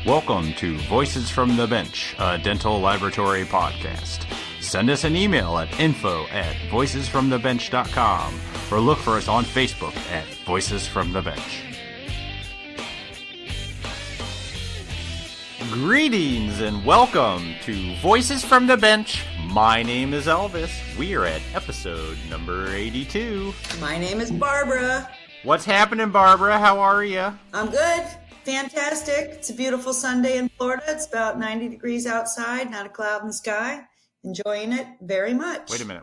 Welcome to Voices from the Bench, a dental laboratory podcast. Send us an email at info@voicesfromthebench.com or look for us on Facebook at Voices from the Bench. Greetings and welcome to Voices from the Bench. My name is Elvis. We are at episode number 82. My name is Barbara. What's happening, Barbara? How are you? I'm good. Fantastic. It's a beautiful Sunday in Florida. It's about 90 degrees outside, not a cloud in the sky. Enjoying it very much. Wait a minute.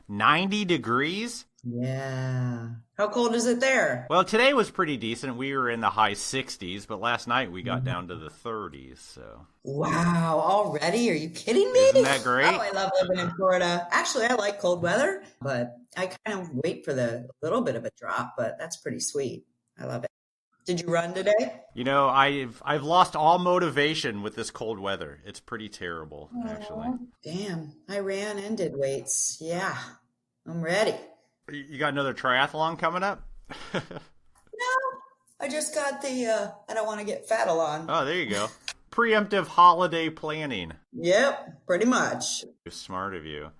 90 degrees? Yeah. How cold is it there? Well, today was pretty decent. We were in the high 60s, but last night we got down to the 30s. So. Wow, already? Are you kidding me? Isn't that great? Oh, I love living in Florida. Actually, I like cold weather, but I kind of wait for the little bit of a drop, but that's pretty sweet. I love it. Did you run today? You know, I've lost all motivation with this cold weather. It's pretty terrible, actually. Damn, I ran and did weights. Yeah, I'm ready. You got another triathlon coming up? No, I just got the I don't want to get fat on. Oh, there you go. Preemptive holiday planning. Yep, pretty much. Smart of you.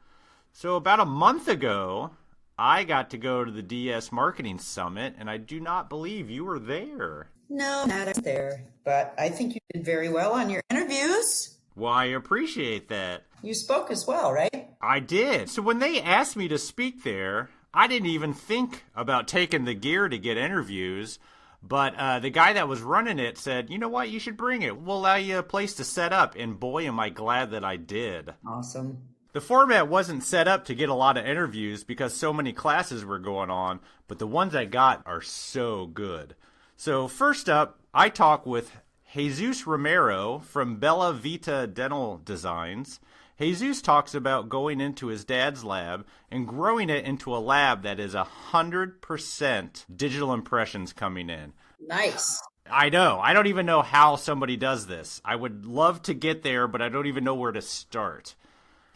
So about a month ago, I got to go to the DS Marketing Summit, and I do not believe you were there. No, not there, but I think you did very well on your interviews. Well, I appreciate that. You spoke as well, right? I did. So when they asked me to speak there, I didn't even think about taking the gear to get interviews, but the guy that was running it said, you know what, you should bring it. We'll allow you a place to set up, and boy, am I glad that I did. Awesome. The format wasn't set up to get a lot of interviews because so many classes were going on, but the ones I got are so good. So first up, I talk with Jesus Romero from Bella Vita Dental Designs. Jesus talks about going into his dad's lab and growing it into a lab that is 100% digital impressions coming in. Nice. I know. I don't even know how somebody does this. I would love to get there, but I don't even know where to start.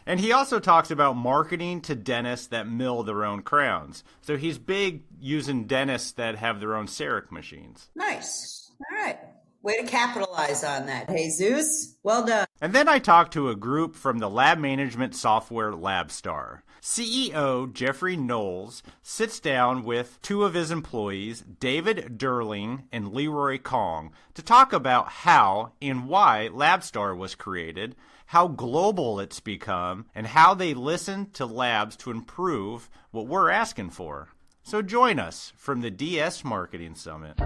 And he also talks about marketing to dentists that mill their own crowns. So he's big using dentists that have their own Cerec machines. Nice. All right. Way to capitalize on that, Jesus. Well done. And then I talked to a group from the lab management software LabStar. CEO Jeff Noles sits down with two of his employees, David Durling and Leroy Kong, to talk about how and why LabStar was created, how global it's become, and how they listen to labs to improve what we're asking for. So join us from the DS Marketing Summit.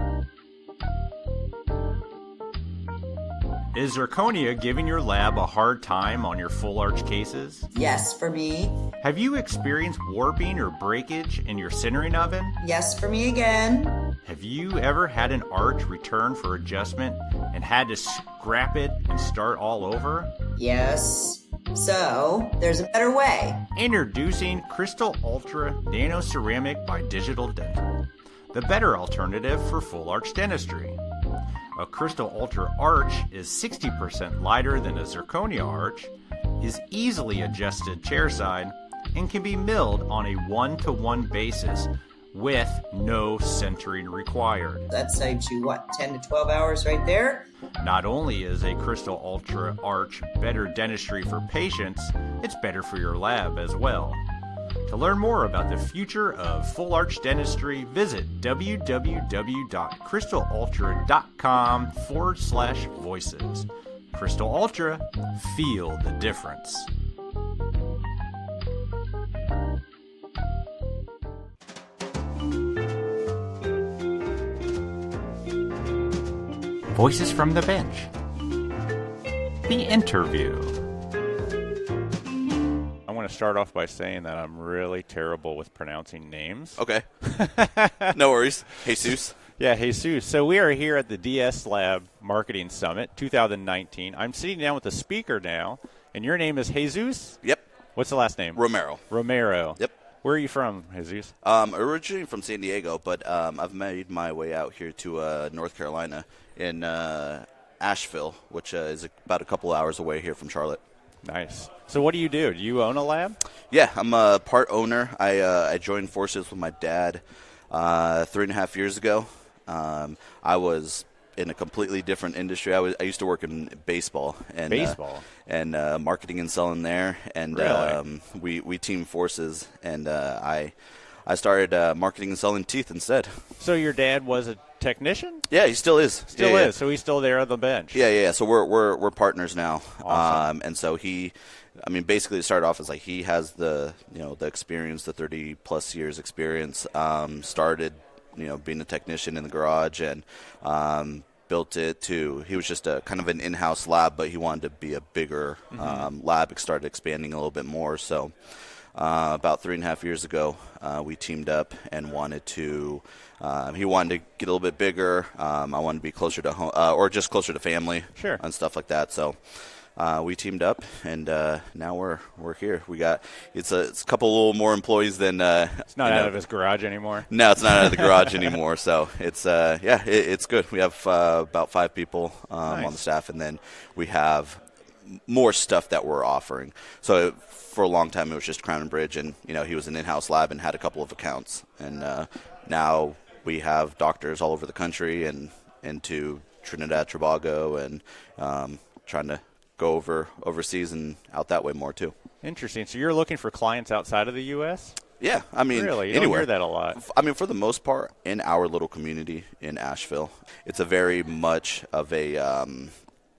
Is zirconia giving your lab a hard time on your full arch cases? Yes, for me. Have you experienced warping or breakage in your sintering oven? Yes, for me again. Have you ever had an arch return for adjustment and had to scrap it and start all over? Yes. So, there's a better way. Introducing Crystal Ultra Nano Ceramic by Digital Dental, the better alternative for full arch dentistry. A Crystal Ultra arch is 60% lighter than a zirconia arch, is easily adjusted chairside, and can be milled on a 1-to-1 basis with no centering required. That saves you, 10 to 12 hours right there? Not only is a Crystal Ultra arch better dentistry for patients, it's better for your lab as well. To learn more about the future of full arch dentistry, visit www.crystalultra.com/voices. Crystal Ultra, feel the difference. Voices from the Bench. The interview. I want to start off by saying that I'm really terrible with pronouncing names. Okay. No worries. Jesus. Yeah, Jesus. So we are here at the DS Lab Marketing Summit 2019. I'm sitting down with the speaker now, and your name is Jesus? Yep. What's the last name? Romero. Romero. Yep. Where are you from, Jesus? Originally from San Diego, but I've made my way out here to North Carolina in Asheville, which is about a couple hours away here from Charlotte. Nice. So what do? Do you own a lab? Yeah, I'm a part owner. I joined forces with my dad 3.5 years ago. I was in a completely different industry. I used to work in baseball and marketing and selling there, and really? we teamed forces, and I started marketing and selling teeth instead. So your dad was a technician? Yeah, he still is. Still is. So he's still there on the bench. Yeah. So we're partners now. Awesome. And so basically it started off as like he has the experience, the 30 plus years experience. Started being a technician in the garage and built it to. He was just a kind of an in-house lab, but he wanted to be a bigger lab. It started expanding a little bit more. So about 3.5 years ago, we teamed up and wanted to. He wanted to get a little bit bigger. I wanted to be closer to home, or just closer to family, sure, and stuff like that. So we teamed up, and now we're here. We got it's a couple little more employees than. It's not out of his garage anymore. No, it's not out of the garage anymore. So it's it's good. We have about 5 people Nice. on the staff, and then we have more stuff that we're offering. So for a long time, it was just Crown and Bridge, and he was an in-house lab and had a couple of accounts, and now we have doctors all over the country and into Trinidad, Tobago, and trying to go overseas and out that way more too. Interesting. So you're looking for clients outside of the U.S.? Yeah, I mean, really, you anywhere. don't hear that a lot. I mean, for the most part, in our little community in Asheville, it's a very much of a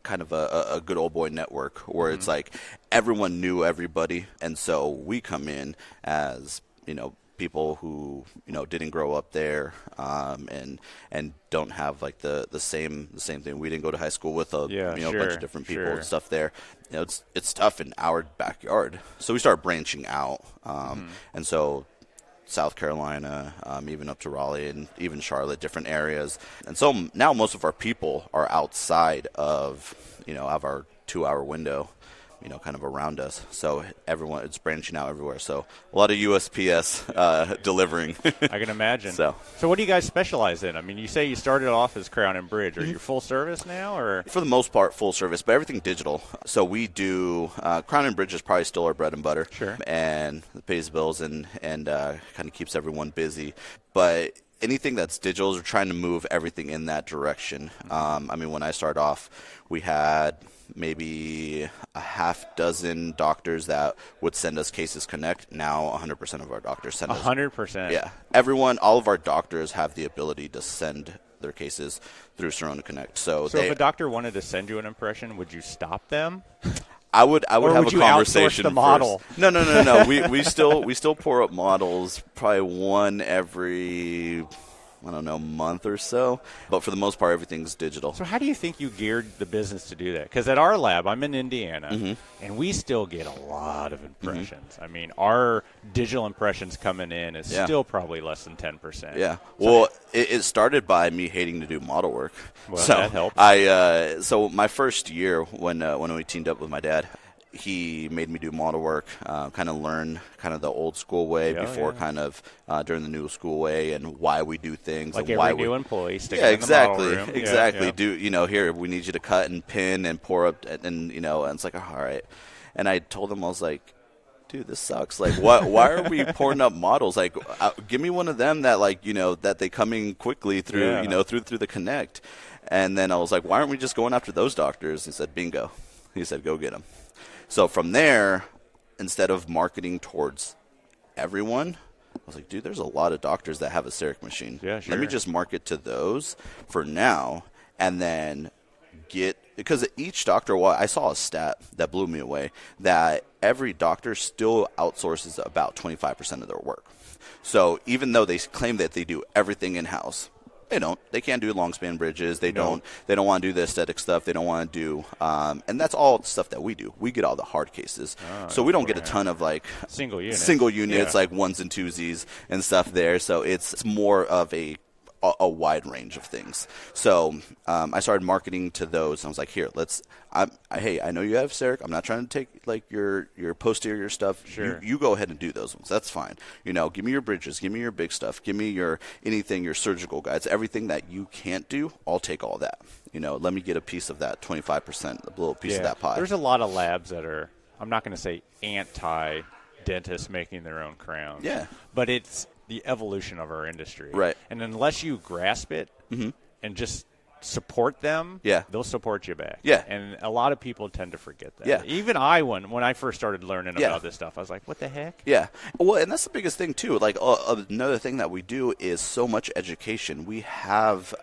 kind of a good old boy network where it's like everyone knew everybody, and so we come in as people who didn't grow up there and don't have like the same thing. We didn't go to high school with a bunch of different people and stuff there. It's tough in our backyard, so we start branching out, and so South Carolina, even up to Raleigh and even Charlotte, different areas. And so now most of our people are outside of of our 2-hour window, kind of around us. So it's branching out everywhere. So a lot of USPS delivering. I can imagine. So what do you guys specialize in? I mean, you say you started off as Crown and Bridge. Are you full service now, or? For the most part, full service, but everything digital. So we do Crown and Bridge is probably still our bread and butter. Sure. And it pays bills and kind of keeps everyone busy. But anything that's digital, we're trying to move everything in that direction. I mean, when I started off, we had maybe a half dozen doctors that would send us Cases Connect. Now 100% of our doctors send us. 100%? Yeah. All of our doctors have the ability to send their cases through Sirona Connect. So if a doctor wanted to send you an impression, would you stop them? I would have a conversation the model? first. No. we still pour up models probably one every month or so. But for the most part, everything's digital. So how do you think you geared the business to do that? Because at our lab, I'm in Indiana, and we still get a lot of impressions. I mean, our digital impressions coming in is still probably less than 10%. Yeah. Well, it started by me hating to do model work. Well, so that helps. So my first year when we teamed up with my dad, he made me do model work, kind of learn kind of the old school way before kind of during the new school way and why we do things. Like and every why new employee sticking in the model room. Exactly. Yeah. Do here, we need you to cut and pin and pour up and and it's like, oh, all right. And I told him, I was like, dude, this sucks. Like, why are we pouring up models? Like, give me one of them that that they come in quickly through, through the Connect. And then I was like, why aren't we just going after those doctors? He said, bingo. He said, go get them. So from there, instead of marketing towards everyone, I was like, dude, there's a lot of doctors that have a Cerec machine. Yeah, sure. Let me just market to those for now, and then because each doctor, I saw a stat that blew me away, that every doctor still outsources about 25% of their work. So even though they claim that they do everything in-house, they don't. They can't do long span bridges. They don't want to do the aesthetic stuff. They don't want to do, and that's all the stuff that we do. We get all the hard cases, so we don't get a ton of like single units, like ones and twosies and stuff there. So it's more of a wide range of things. So I started marketing to those. And I was like, here, hey, I know you have Cerec. I'm not trying to take like your posterior stuff. Sure. You go ahead and do those ones. That's fine. Give me your bridges. Give me your big stuff. Give me your surgical guides. Everything that you can't do, I'll take all that. Let me get a piece of that 25%, a little piece of that pie. There's a lot of labs that are, I'm not going to say anti-dentists making their own crowns. Yeah. But it's the evolution of our industry. Right. And unless you grasp it and just support them, Yeah. they'll support you back. Yeah. And a lot of people tend to forget that. Yeah. Even when I first started learning about this stuff, I was like, what the heck? Yeah. Well, and that's the biggest thing, too. Like, another thing that we do is so much education. We have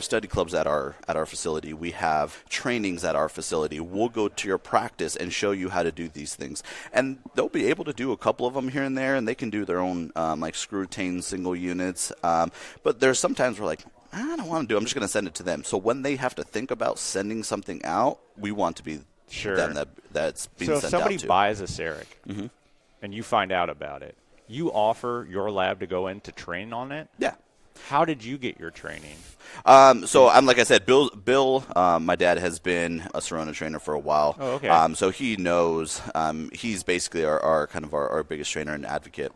study clubs at our facility. We have trainings at our facility. We'll go to your practice and show you how to do these things. And they'll be able to do a couple of them here and there, and they can do their own, like, screw-retained single units. But there's sometimes we're like, I don't want to do it. I'm just going to send it to them. So when they have to think about sending something out, we want to be them that's being sent out to. So if somebody buys a Cerec and you find out about it, you offer your lab to go in to train on it? Yeah. How did you get your training? So I'm like I said, Bill, my dad has been a Sirona trainer for a while. Oh, okay. So he knows. He's basically our biggest trainer and advocate.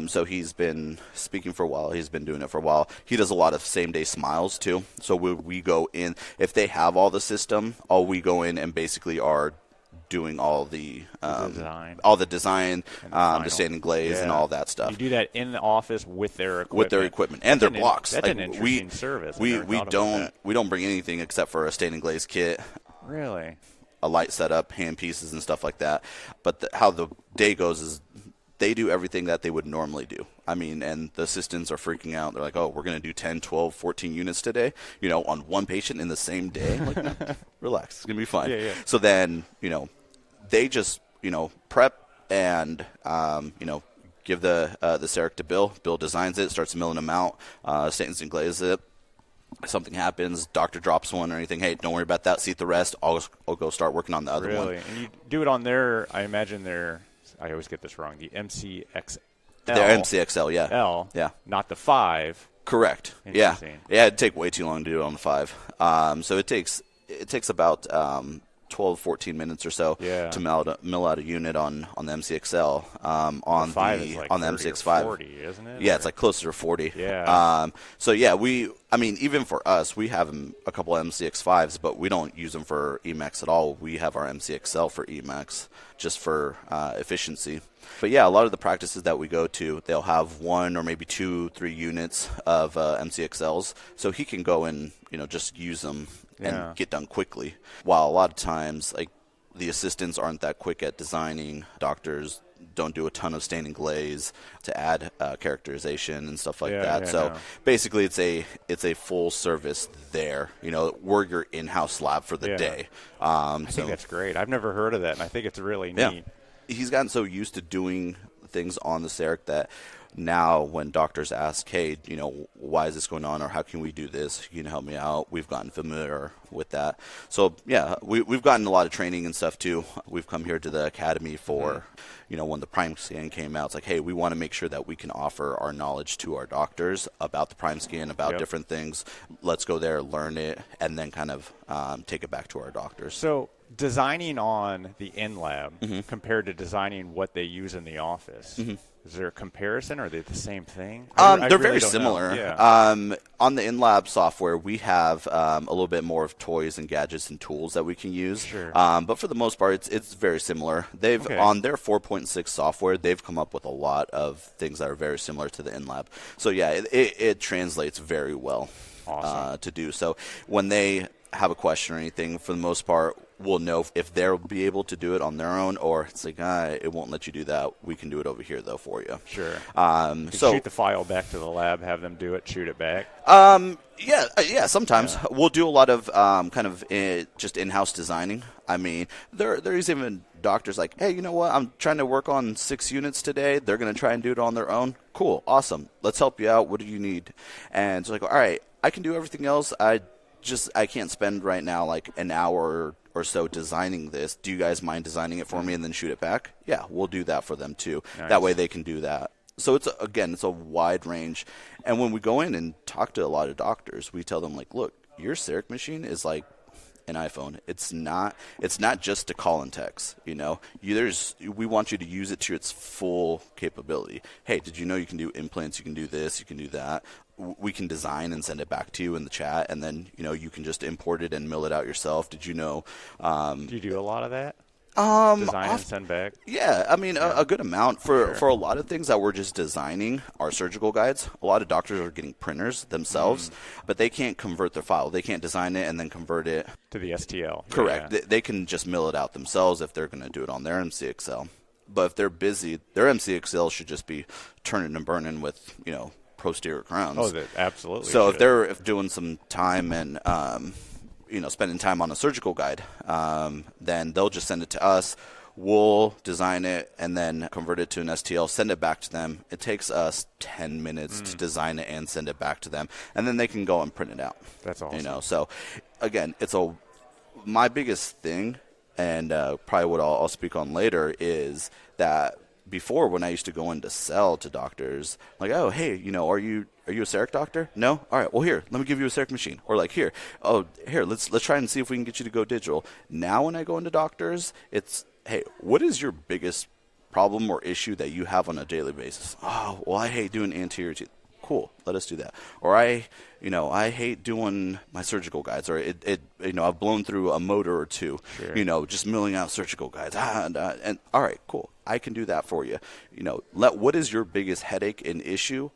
So he's been speaking for a while. He's been doing it for a while. He does a lot of same day smiles too. So we go in if they have all the system. We go in and basically are doing all the design, the standing glaze, and all that stuff. You do that in the office with their equipment. With their equipment and their blocks. That's an interesting service. We don't bring anything except for a standing glaze kit. Really? A light setup, hand pieces, and stuff like that. But how the day goes is they do everything that they would normally do. I mean, and the assistants are freaking out. They're like, oh, we're going to do 10, 12, 14 units today, on one patient in the same day. I'm like, no, relax. It's going to be fine. Yeah. So then, they just, prep and, give the Cerec to Bill. Bill designs it, starts milling them out, stains and glazes it. Something happens, doctor drops one or anything, hey, don't worry about that, see the rest. I'll go start working on the other one. Really? And you do it on I imagine I always get this wrong, the MCXL. Their MCXL, yeah. L, yeah. Not the 5. Correct. Yeah. It'd take way too long to do it on the 5. So it takes about 12, 14 minutes or so to mill out a unit on the MCXL. On the MCX5, 40, isn't it? Yeah, it's like closer to 40. Yeah. So yeah, even for us, we have a couple of MCX5s, but we don't use them for Emacs at all. We have our MCXL for Emacs just for efficiency. But yeah, a lot of the practices that we go to, they'll have 1 or maybe 2, 3 units of MCXLs, so he can go and just use them and get done quickly. While a lot of times, like, the assistants aren't that quick at designing. Doctors don't do a ton of standing glaze to add characterization and stuff like that. So basically, it's a full service there. We're your in-house lab for the day. I think that's great. I've never heard of that, and I think it's really neat. He's gotten so used to doing things on the Cerec that now when doctors ask, hey, why is this going on, or how can we do this? You can help me out. We've gotten familiar with that. So, yeah, we've gotten a lot of training and stuff, too. We've come here to the academy for, when the Prime Scan came out, it's like, hey, we want to make sure that we can offer our knowledge to our doctors about the Prime Scan, about different things. Let's go there, learn it, and then kind of take it back to our doctors. So designing on the in-lab compared to designing what they use in the office, is there a comparison, or are they the same thing? They're very similar. On the in-lab software, we have a little bit more of toys and gadgets and tools that we can use. Sure. But for the most part, it's very similar. On their 4.6 software, they've come up with a lot of things that are very similar to the in-lab. So, yeah, it translates very well to do. So when they have a question or anything, for the most part, we'll know if they'll be able to do it on their own, or it's like, it won't let you do that. We can do it over here, though, for you. Sure. So shoot the file back to the lab, have them do it, shoot it back. Sometimes we'll do a lot of just in-house designing. I mean, there's even doctors like, hey, you know what? I'm trying to work on 6 units today. They're going to try and do it on their own. Cool, awesome. Let's help you out. What do you need? And it's like, all right, I can do everything else. I can't spend right now like an hour or so designing this. Do you guys mind designing it for me and then shoot it back? Yeah, we'll do that for them too. Nice. That way they can do that. So it's a wide range. And when we go in and talk to a lot of doctors, we tell them, like, look, your Cerec machine is like an iPhone. It's not just to call and text. We want you to use it to its full capability. Hey, did you know you can do implants? You can do this. You can do that. We can design and send it back to you in the chat, and then you can just import it and mill it out yourself. Did you know? Do you do a lot of that? design and send back? Yeah, I mean, a good amount for a lot of things that we're just designing our surgical guides. A lot of doctors are getting printers themselves, but they can't convert their file. They can't design it and then convert it to the STL. Correct. Yeah. They can just mill it out themselves if they're going to do it on their MCXL. But if they're busy, their MCXL should just be turning and burning with, posterior crowns. Oh, absolutely. So if they're doing some time and spending time on a surgical guide, then they'll just send it to us. We'll design it and then convert it to an STL, send it back to them. It takes us 10 minutes to design it and send it back to them, and then they can go and print it out. That's awesome. So again, my biggest thing, and probably what I'll speak on later, is that before, when I used to go in to sell to doctors, like, oh, hey, are you a Cerec doctor? No? All right, well, here, let me give you a Cerec machine. Or like, here, let's try and see if we can get you to go digital. Now when I go into doctors, it's, hey, what is your biggest problem or issue that you have on a daily basis? Oh, well, I hate doing anterior teeth. Cool, let us do that. Or I hate doing my surgical guides, or I've blown through a motor or two, Sure. Just milling out surgical guides. And all right, cool, I can do that for you. What is your biggest headache and issue?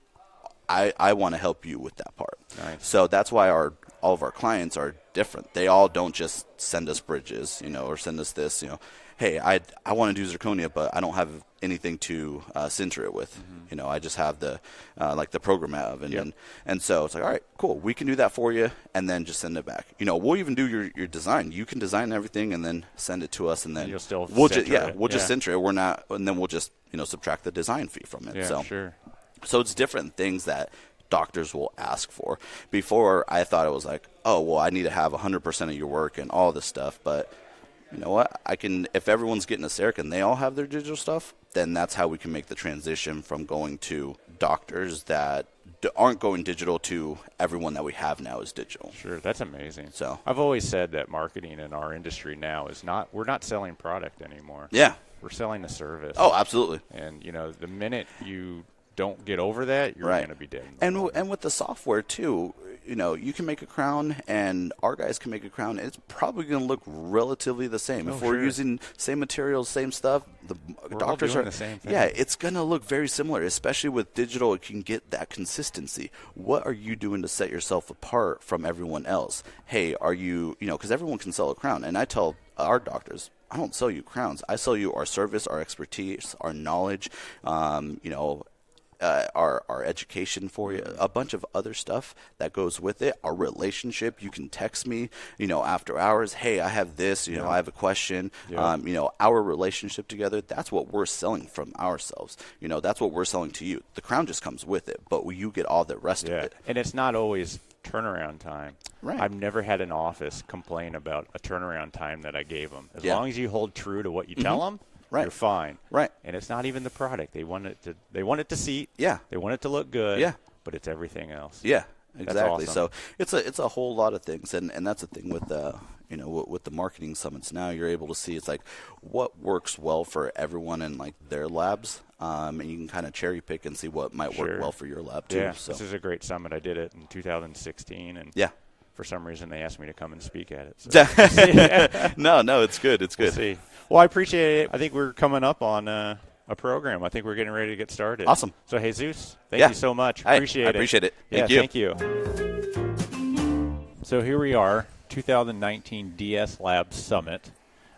I want to help you with that part. Nice. So that's why all of our clients are different. They all don't just send us bridges, or send us this, hey, I want to do zirconia, but I don't have anything to sinter it with. I just have the the program of, and so it's like, all right, cool, we can do that for you, and then just send it back. We'll even do your design. You can design everything and then send it to us, and then you'll still just sinter it. We're not, and then we'll just subtract the design fee from it. Yeah, so sure. So it's different things that doctors will ask for. Before, I thought it was like, oh, well, I need to have 100% of your work and all this stuff. But you know what? If everyone's getting a Cerec and they all have their digital stuff, then that's how we can make the transition from going to doctors that aren't going digital to everyone that we have now is digital. Sure, that's amazing. So I've always said that marketing in our industry now we're not selling product anymore. Yeah. We're selling a service. Oh, absolutely. And, the minute you don't get over that, you're going to be dead. And with the software too, you can make a crown, and our guys can make a crown. It's probably going to look relatively the same. If we're using same materials, same stuff, we're doctors all doing are the same thing. Yeah, it's going to look very similar. Especially with digital, it can get that consistency. What are you doing to set yourself apart from everyone else? Hey, are you because everyone can sell a crown, and I tell our doctors, I don't sell you crowns. I sell you our service, our expertise, our knowledge. Our education for you, a bunch of other stuff that goes with it, our relationship. You can text me, after hours, hey, I have this, I have a question, our relationship together, that's what we're selling from ourselves. That's what we're selling to you. The crown just comes with it, but you get all the rest of it. And it's not always turnaround time. Right. I've never had an office complain about a turnaround time that I gave them. As long as you hold true to what you tell them, right. You're fine. Right. And it's not even the product. They want it to seat. Yeah. They want it to look good. Yeah. But it's everything else. Yeah. Exactly. Awesome. So it's a whole lot of things, and that's the thing with with the marketing summits now. You're able to see it's like what works well for everyone in like their labs, and you can kind of cherry pick and see what might work well for your lab too. Yeah. So This is a great summit. I did it in 2016, and for some reason they asked me to come and speak at it. So. No, it's good. It's good. We'll see. Well, I appreciate it. I think we're coming up on a program. I think we're getting ready to get started. Awesome. So, Jesus, thank you so much. Appreciate it. I appreciate it. Thank you. So here we are, 2019 DS Lab Summit.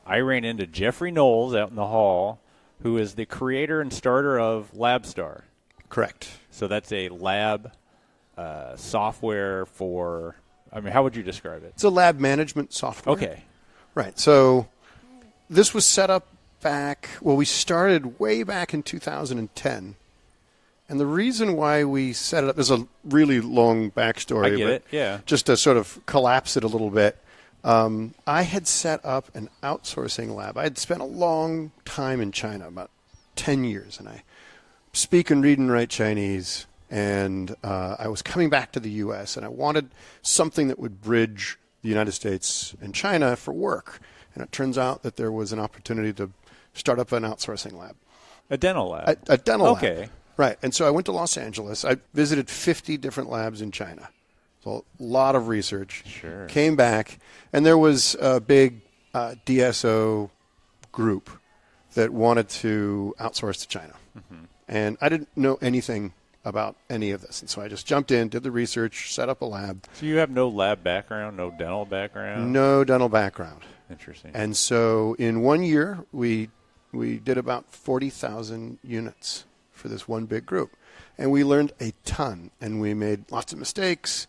I ran into Jeffrey Noles out in the hall, who is the creator and starter of LabStar. Correct. So that's a lab software for, how would you describe it? It's a lab management software. Okay. Right. So this was set up we started way back in 2010. And the reason why we set it up is a really long backstory. I get it, yeah. Just to sort of collapse it a little bit. I had set up an outsourcing lab. I had spent a long time in China, about 10 years, and I speak and read and write Chinese. And I was coming back to the U.S., and I wanted something that would bridge the United States and China for work. And it turns out that there was an opportunity to start up an outsourcing lab. A dental lab? A dental lab. Okay. Right. And so I went to Los Angeles. I visited 50 different labs in China. So a lot of research. Sure. Came back, and there was a big DSO group that wanted to outsource to China. And I didn't know anything about any of this. And so I just jumped in, did the research, set up a lab. So you have no lab background, no dental background? No dental background. Interesting. And so in 1 year, we did about 40,000 units for this one big group. And we learned a ton, and we made lots of mistakes.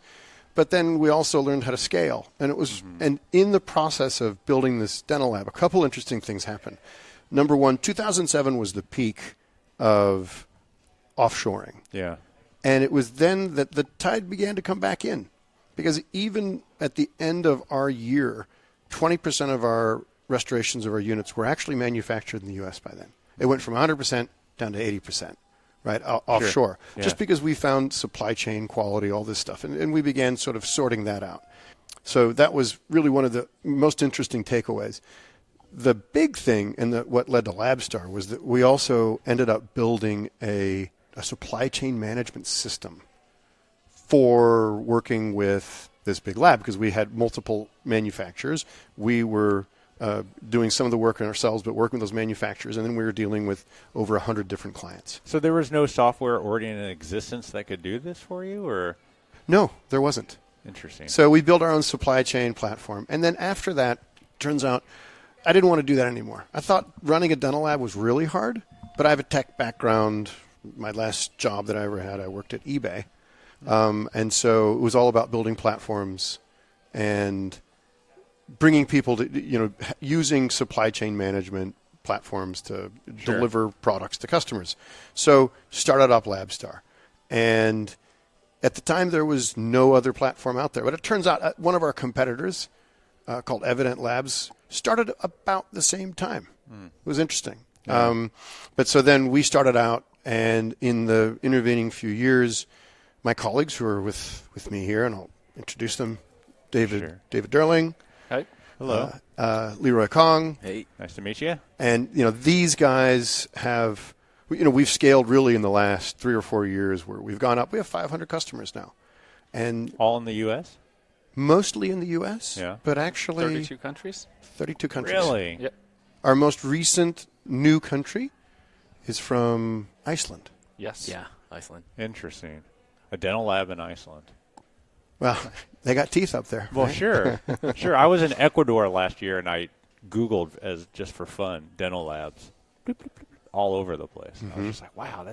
But then we also learned how to scale. And it was, and in the process of building this dental lab, a couple interesting things happened. Number one, 2007 was the peak of offshoring. Yeah. And it was then that the tide began to come back in. Because even at the end of our year, 20% of our restorations of our units were actually manufactured in the U.S. by then. It went from 100% down to 80%, right, offshore. Sure. Yeah. Just because we found supply chain quality, all this stuff. And we began sort of sorting that out. So that was really one of the most interesting takeaways. The big thing, and what led to LabStar, was that we also ended up building a supply chain management system for working with this big lab, because we had multiple manufacturers. We were doing some of the work ourselves, but working with those manufacturers, and then we were dealing with over 100 different clients. So there was no software already in existence that could do this for you, or? No, there wasn't. Interesting. So we built our own supply chain platform. And then after that, turns out I didn't want to do that anymore. I thought running a dental lab was really hard, but I have a tech background. My last job that I ever had, I worked at eBay. And so it was all about building platforms and bringing people to, using supply chain management platforms to deliver products to customers. So started up LabStar. And at the time, there was no other platform out there. But it turns out one of our competitors, called Evident Labs, started about the same time. It was interesting. Yeah. But so then we started out, and in the intervening few years, my colleagues who are with me here, and I'll introduce them, David Durling. Hi. Hello. Leroy Kong. Hey. Nice to meet you. And, these guys have, we've scaled really in the last 3 or 4 years where we've gone up. We have 500 customers now. And all in the U.S.? Mostly in the U.S., but actually 32 countries? 32 countries. Really? Yep. Our most recent new country is from Iceland. Yes. Yeah, Iceland. Interesting. A dental lab in Iceland. Well, they got teeth up there. Well, right? sure. Sure. I was in Ecuador last year, and I Googled, as just for fun, dental labs all over the place. I was just like, wow,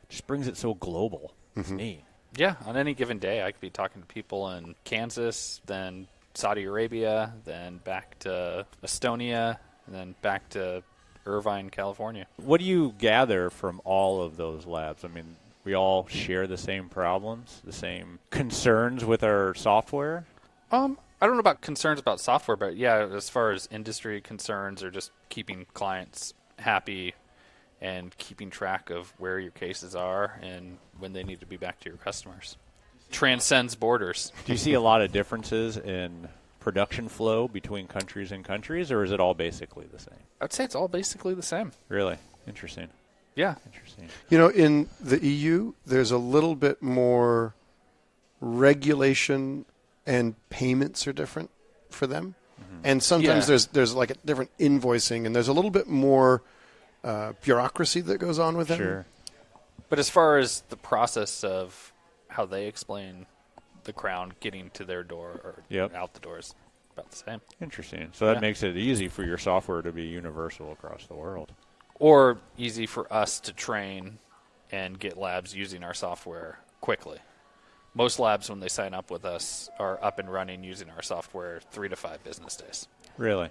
just brings it so global. It's neat. Yeah, on any given day, I could be talking to people in Kansas, then Saudi Arabia, then back to Estonia, and then back to Irvine, California. What do you gather from all of those labs? I mean, we all share the same problems, the same concerns with our software? I don't know about concerns about software, but yeah, as far as industry concerns or just keeping clients happy and keeping track of where your cases are and when they need to be back to your customers. Transcends borders. Do you see a lot of differences in production flow between countries and countries, or is it all basically the same? I'd say it's all basically the same. Really? Interesting. Yeah. Interesting. In the EU, there's a little bit more regulation, and payments are different for them. And sometimes there's like a different invoicing, and there's a little bit more bureaucracy that goes on with them. Sure. But as far as the process of how they explain the crown getting to their door or out the door is about the same. Interesting. So that makes it easy for your software to be universal across the world. Or easy for us to train and get labs using our software quickly. Most labs, when they sign up with us, are up and running using our software 3 to 5 business days. Really?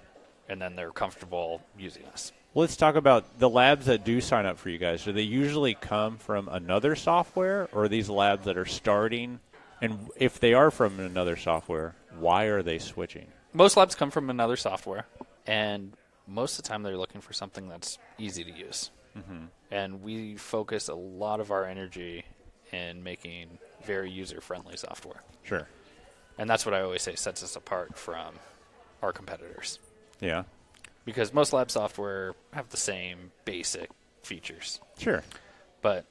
And then they're comfortable using us. Well, let's talk about the labs that do sign up for you guys. Do they usually come from another software, or are these labs that are starting? And if they are from another software, why are they switching? Most labs come from another software, and most of the time they're looking for something that's easy to use. And we focus a lot of our energy in making very user-friendly software. Sure. And that's what I always say sets us apart from our competitors. Yeah. Because most lab software have the same basic features. Sure. But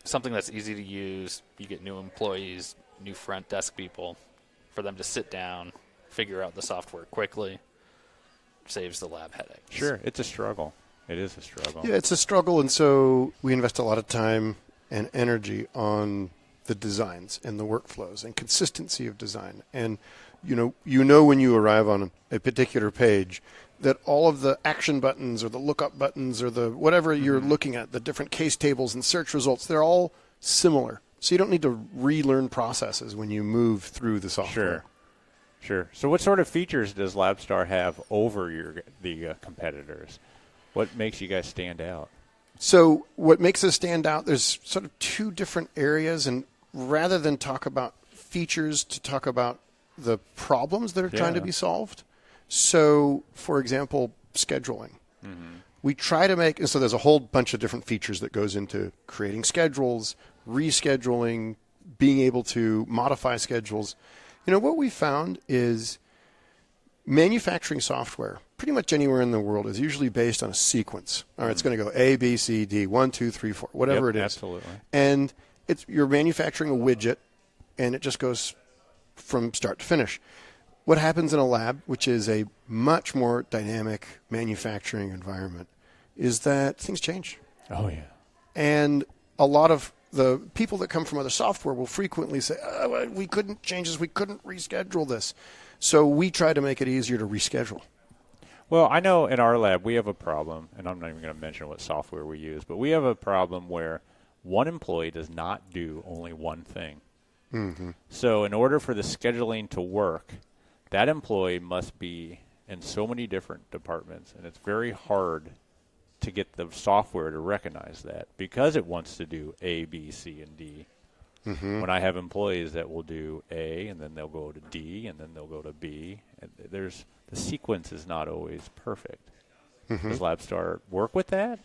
something that's easy to use, you get new employees, new front desk people, for them to sit down, figure out the software quickly, saves the lab headaches. Sure, it's a struggle. It is a struggle. Yeah, it's a struggle, and so we invest a lot of time and energy on the designs and the workflows and consistency of design. And you know when you arrive on a particular page that all of the action buttons or the lookup buttons or the whatever you're looking at, the different case tables and search results, they're all similar. So you don't need to relearn processes when you move through the software. Sure. So what sort of features does LabStar have over the competitors? What makes you guys stand out? So what makes us stand out, there's sort of two different areas, and rather than talk about features, to talk about the problems that are trying to be solved. So, for example, scheduling. We try to make, so there's a whole bunch of different features that goes into creating schedules, rescheduling, being able to modify schedules. What we found is manufacturing software, pretty much anywhere in the world, is usually based on a sequence. All right, it's going to go A, B, C, D, 1, 2, 3, 4, whatever it is. Absolutely. And you're manufacturing a widget, and it just goes from start to finish. What happens in a lab, which is a much more dynamic manufacturing environment, is that things change. Oh, yeah. And a lot of the people that come from other software will frequently say, we couldn't change this, we couldn't reschedule this. So we try to make it easier to reschedule. Well, I know in our lab we have a problem, and I'm not even going to mention what software we use, but we have a problem where one employee does not do only one thing. So in order for the scheduling to work, that employee must be in so many different departments, and it's very hard to get the software to recognize that because it wants to do A, B, C, and D. When I have employees that will do A, and then they'll go to D, and then they'll go to B, and the sequence is not always perfect. Does LabStar work with that?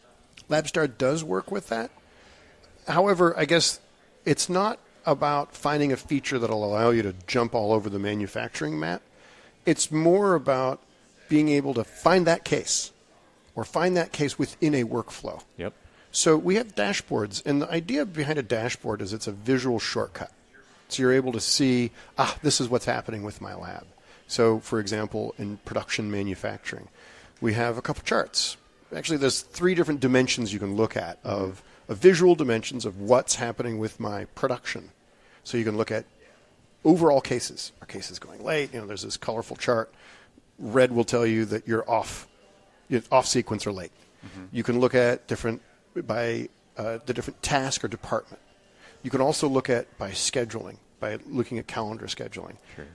LabStar does work with that. However, I guess it's not about finding a feature that will allow you to jump all over the manufacturing map. It's more about being able to find that case or find that case within a workflow. Yep. So we have dashboards, and the idea behind a dashboard is it's a visual shortcut. So you're able to see, this is what's happening with my lab. So, for example, in production manufacturing, we have a couple charts. Actually, there's 3 different dimensions you can look at of visual dimensions of what's happening with my production. So you can look at overall cases. Are cases going late? There's this colorful chart. Red will tell you that you're off sequence or late. You can look at by the different task or department. You can also look at by scheduling, by looking at calendar scheduling. Sure.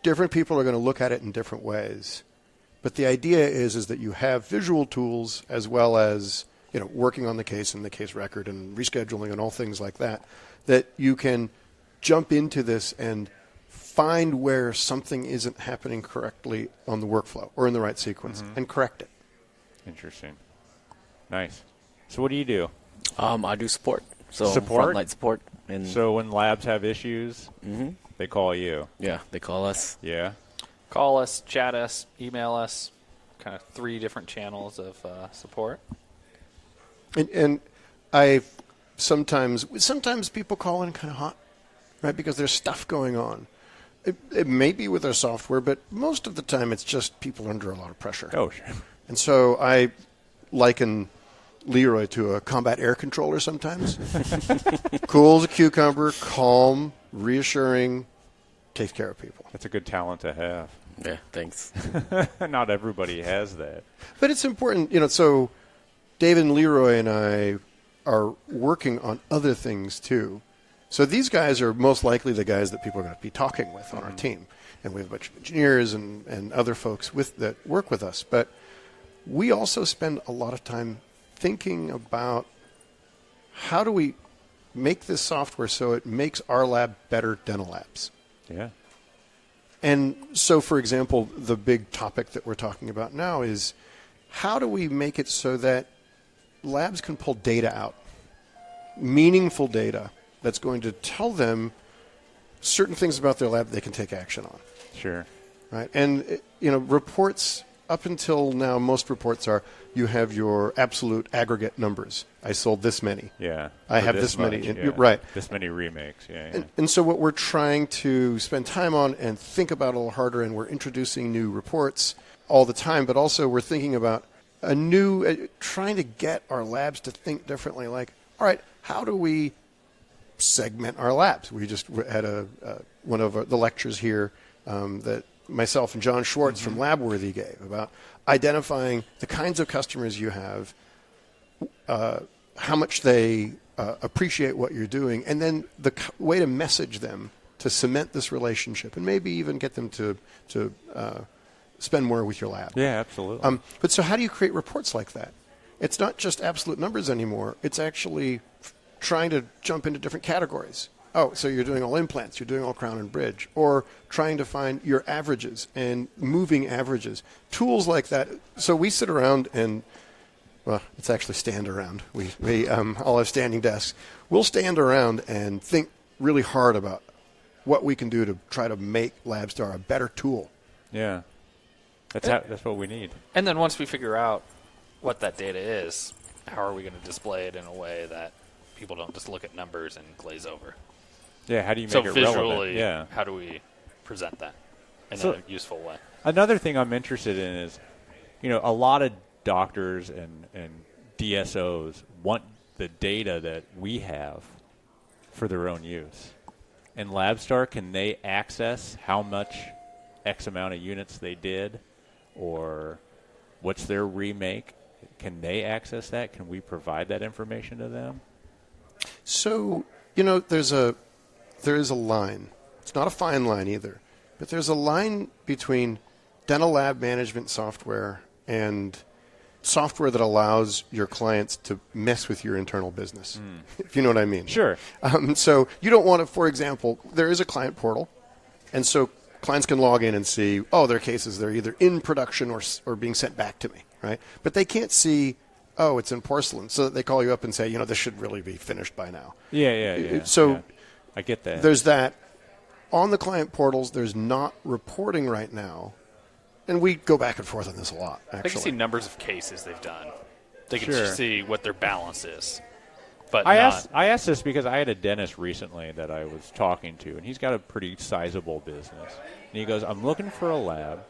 Different people are going to look at it in different ways. But the idea is that you have visual tools as well as working on the case and the case record and rescheduling and all things like that you can jump into this and find where something isn't happening correctly on the workflow or in the right sequence and correct it. Interesting. Nice. So what do you do? I do support. So Support? frontline support. And So when labs have issues, they call you. yeah, they call us. Yeah. Call us, chat us, email us, kind of 3 different channels of support. And I sometimes people call in kind of hot, right? Because there's stuff going on. It may be with our software, but most of the time it's just people under a lot of pressure. Oh, sure. And so I liken Leroy to a combat air controller sometimes. Cool as a cucumber, calm, reassuring, takes care of people. That's a good talent to have. Yeah, thanks. Not everybody has that. But it's important, so David and Leroy and I are working on other things too. So these guys are most likely the guys that people are going to be talking with on our team. And we have a bunch of engineers and other folks that work with us. But we also spend a lot of time thinking about how do we make this software so it makes our lab better dental labs. Yeah. And so, for example, the big topic that we're talking about now is how do we make it so that labs can pull data out, meaningful data that's going to tell them certain things about their lab they can take action on. Sure. Right? And, reports, up until now, most reports are you have your absolute aggregate numbers. I sold this many. Yeah. I For have this many. much, And, right. This many remakes. Yeah. And so what we're trying to spend time on and think about a little harder, and we're introducing new reports all the time, but also we're thinking about a new, trying to get our labs to think differently. Like, all right, how do we segment our labs? We just had one of the lectures here that myself and John Schwartz from LabWorthy gave about identifying the kinds of customers you have, how much they appreciate what you're doing, and then the way to message them to cement this relationship and maybe even get them to spend more with your lab. Yeah, absolutely. But so how do you create reports like that? It's not just absolute numbers anymore. It's actually trying to jump into different categories. Oh, so you're doing all implants, you're doing all crown and bridge, or trying to find your averages and moving averages. Tools like that. So we sit around and, well, it's actually stand around. We all have standing desks. We'll stand around and think really hard about what we can do to try to make LabStar a better tool. Yeah. That's what we need. And then once we figure out what that data is, how are we going to display it in a way that people don't just look at numbers and glaze over? Yeah, how do you make so it visually, relevant? Yeah. How do we present that in a useful way? Another thing I'm interested in is, a lot of doctors and DSOs want the data that we have for their own use. And LabStar, can they access how much X amount of units they did, or what's their remake? Can they access that? Can we provide that information to them? So, there is a line. It's not a fine line either, but there's a line between dental lab management software and software that allows your clients to mess with your internal business, if you know what I mean. Sure. So you don't want to, for example, there is a client portal, and so clients can log in and see, their cases, they're either in production or being sent back to me, right? But they can't see, it's in porcelain, so that they call you up and say, this should really be finished by now. Yeah. So yeah. I get that. There's that. On the client portals, there's not reporting right now. And we go back and forth on this a lot, actually. They can see numbers of cases they've done. They can Sure. see what their balance is. But I asked this because I had a dentist recently that I was talking to, and he's got a pretty sizable business. And he goes, I'm looking for a lab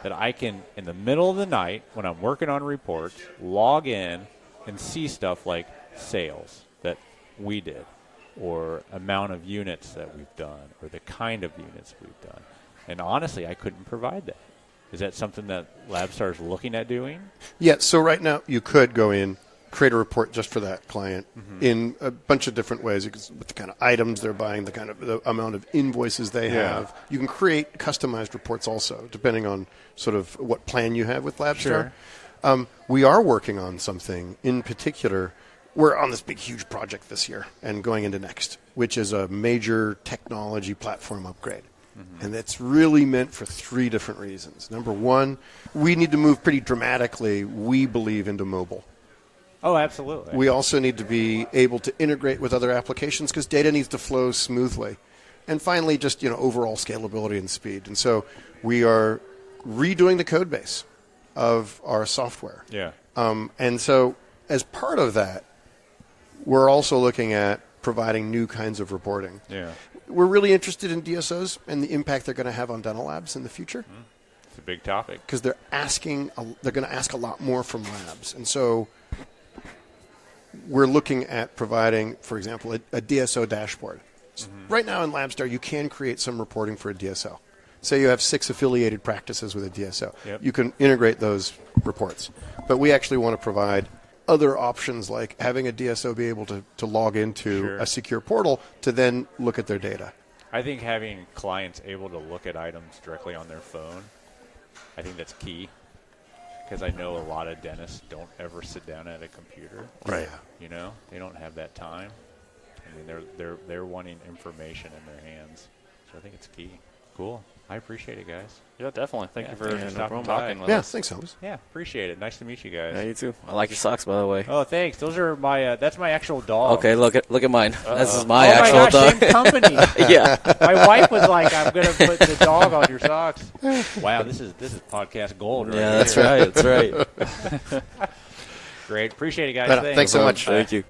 that I can, in the middle of the night, when I'm working on reports, log in and see stuff like sales that we did, or amount of units that we've done, or the kind of units we've done. And honestly, I couldn't provide that. Is that something that LabStar is looking at doing? Yeah, so right now you could go in, create a report just for that client in a bunch of different ways. You can, with the kind of items they're buying, the amount of invoices they have. You can create customized reports also, depending on sort of what plan you have with LabStar. Sure. We are working on something in particular. We're on this big, huge project this year and going into next, which is a major technology platform upgrade. And it's really meant for 3 different reasons. Number one, we need to move pretty dramatically, we believe, into mobile. Oh, absolutely. We also need to be able to integrate with other applications because data needs to flow smoothly. And finally, just overall scalability and speed. And so we are redoing the code base of our software. Yeah. And so as part of that, we're also looking at providing new kinds of reporting. Yeah. We're really interested in DSOs and the impact they're going to have on dental labs in the future. It's a big topic. Because they're going to ask a lot more from labs. And so we're looking at providing, for example, a DSO dashboard. Right now in LabStar, you can create some reporting for a DSO. Say you have 6 affiliated practices with a DSO. Yep. You can integrate those reports. But we actually want to provide other options like having a DSO be able to log into a secure portal to then look at their data. I think having clients able to look at items directly on their phone, I think that's key. Because I know a lot of dentists don't ever sit down at a computer. Right. They don't have that time. I mean, they're wanting information in their hands. So I think it's key. Cool. I appreciate it, guys. Yeah, definitely. Thank you for stopping talking by. with Yeah, us. thanks, Elvis. Yeah, appreciate it. Nice to meet you guys. Yeah, you too. I like your socks, by the way. Oh, thanks. Those are my. That's my actual dog. Okay, look at mine. This is my oh actual my gosh, dog. same company. Yeah. My wife was like, "I'm gonna put the dog on your socks." Wow, this is podcast gold, right? Yeah, that's right. That's right. Great, appreciate it, guys. Thanks so much. Thank you.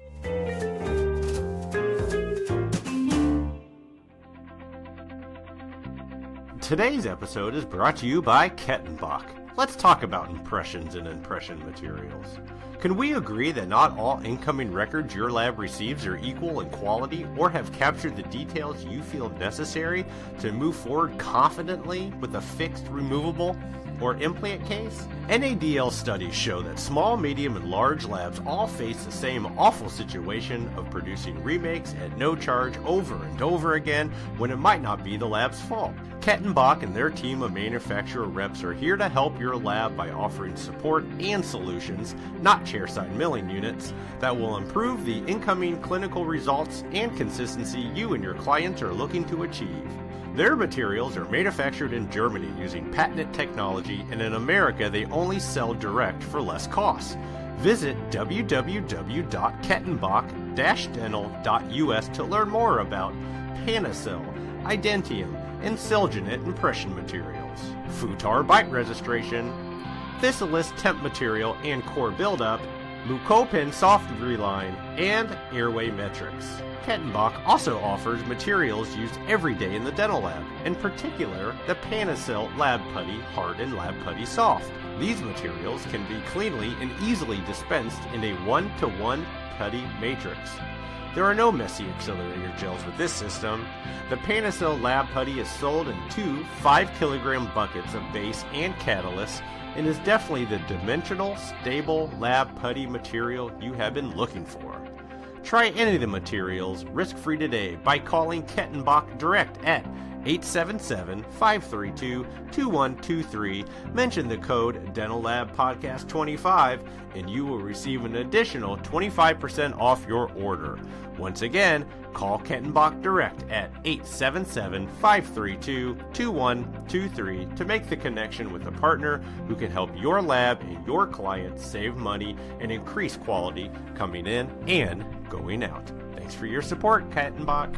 Today's episode is brought to you by Kettenbach. Let's talk about impressions and impression materials. Can we agree that not all incoming records your lab receives are equal in quality or have captured the details you feel necessary to move forward confidently with a fixed, removable, or implant case? NADL studies show that small, medium, and large labs all face the same awful situation of producing remakes at no charge over and over again when it might not be the lab's fault. Kettenbach and their team of manufacturer reps are here to help your lab by offering support and solutions, not chairside milling units, that will improve the incoming clinical results and consistency you and your clients are looking to achieve. Their materials are manufactured in Germany using patented technology, and in America they only sell direct for less cost. Visit www.kettenbach-dental.us to learn more about Panacell, Identium, and Celgenet impression materials, Futar bite registration, Thistleist temp material and core buildup, Mucopen soft reline, and airway metrics. Kettenbach also offers materials used every day in the dental lab, in particular the Panacell Lab Putty Hard and Lab Putty Soft. These materials can be cleanly and easily dispensed in a 1-to-1 putty matrix. There are no messy accelerator gels with this system. The Panacell Lab Putty is sold in 2 5-kilogram buckets of base and catalyst and is definitely the dimensional, stable lab putty material you have been looking for. Try any of the materials risk-free today by calling Kettenbach direct at 877-532-2123. Mention the code DentalLabPodcast25 and you will receive an additional 25% off your order. Once again, call Kettenbach direct at 877-532-2123 to make the connection with a partner who can help your lab and your clients save money and increase quality coming in and going out. Thanks for your support, Kettenbach.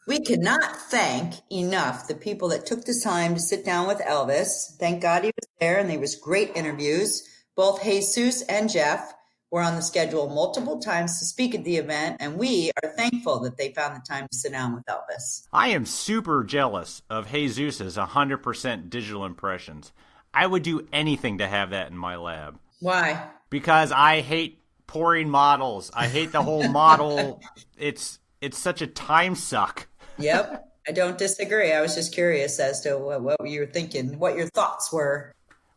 We could not thank enough the people that took the time to sit down with Elvis. Thank God he was there, and they was great interviews. Both Jesus and Jeff were on the schedule multiple times to speak at the event, and we are thankful that they found the time to sit down with Elvis. I am super jealous of Jesus's 100% digital impressions. I would do anything to have that in my lab. Why? Because I hate pouring models. I hate the whole model. It's such a time suck. Yep, I don't disagree. I was just curious as to what you were thinking, what your thoughts were.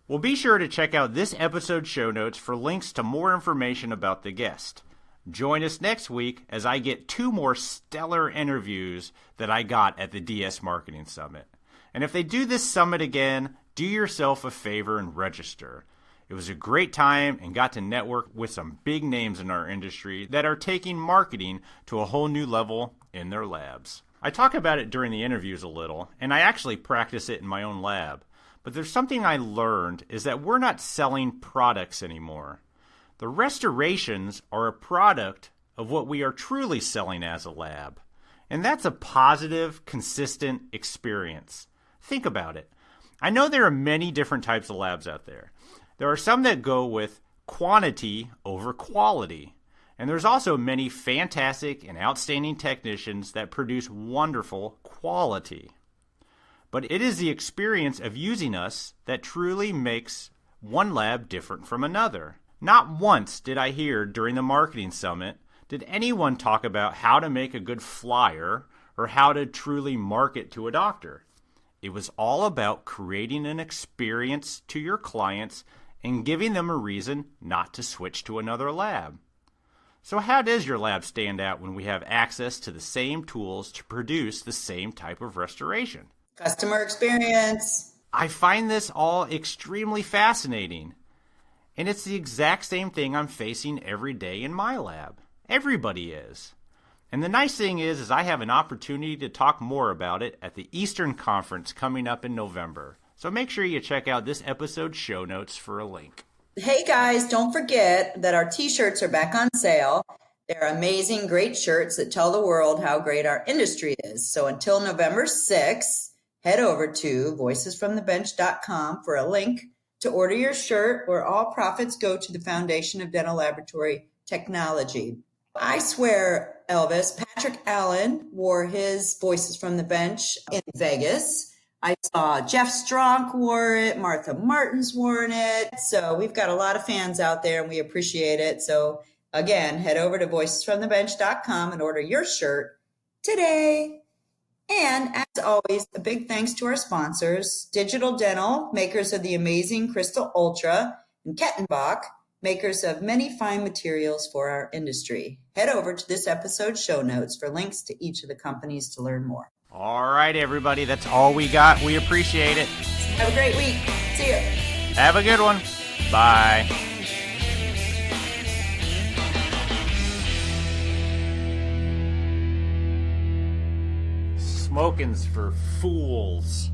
Well, be sure to check out this episode's show notes for links to more information about the guest. Join us next week as I get 2 more stellar interviews that I got at the DS Marketing Summit. And if they do this summit again, do yourself a favor and register. It was a great time and got to network with some big names in our industry that are taking marketing to a whole new level in their labs. I talk about it during the interviews a little, and I actually practice it in my own lab. But there's something I learned is that we're not selling products anymore. The restorations are a product of what we are truly selling as a lab. And that's a positive, consistent experience. Think about it. I know there are many different types of labs out there. There are some that go with quantity over quality. And there's also many fantastic and outstanding technicians that produce wonderful quality. But it is the experience of using us that truly makes one lab different from another. Not once did I hear during the marketing summit did anyone talk about how to make a good flyer or how to truly market to a doctor. It was all about creating an experience to your clients and giving them a reason not to switch to another lab. So how does your lab stand out when we have access to the same tools to produce the same type of restoration? Customer experience. I find this all extremely fascinating. And it's the exact same thing I'm facing every day in my lab. Everybody is. And the nice thing is I have an opportunity to talk more about it at the Eastern Conference coming up in November. So make sure you check out this episode's show notes for a link. Hey guys, don't forget that our t-shirts are back on sale. They're amazing, great shirts that tell the world how great our industry is. So until November 6th, head over to voicesfromthebench.com for a link to order your shirt, where all profits go to the Foundation of Dental Laboratory Technology. I swear, Elvis, Patrick Allen wore his Voices from the Bench in Vegas. I saw Jeff Stronk wore it. Martha Martin's worn it. So we've got a lot of fans out there and we appreciate it. So again, head over to voicesfromthebench.com and order your shirt today. And as always, a big thanks to our sponsors, Digital Dental, makers of the amazing Crystal Ultra, and Kettenbach, makers of many fine materials for our industry. Head over to this episode's show notes for links to each of the companies to learn more. All right, everybody, that's all we got. We appreciate it. Have a great week. See you. Have a good one. Bye. Smoking's for fools.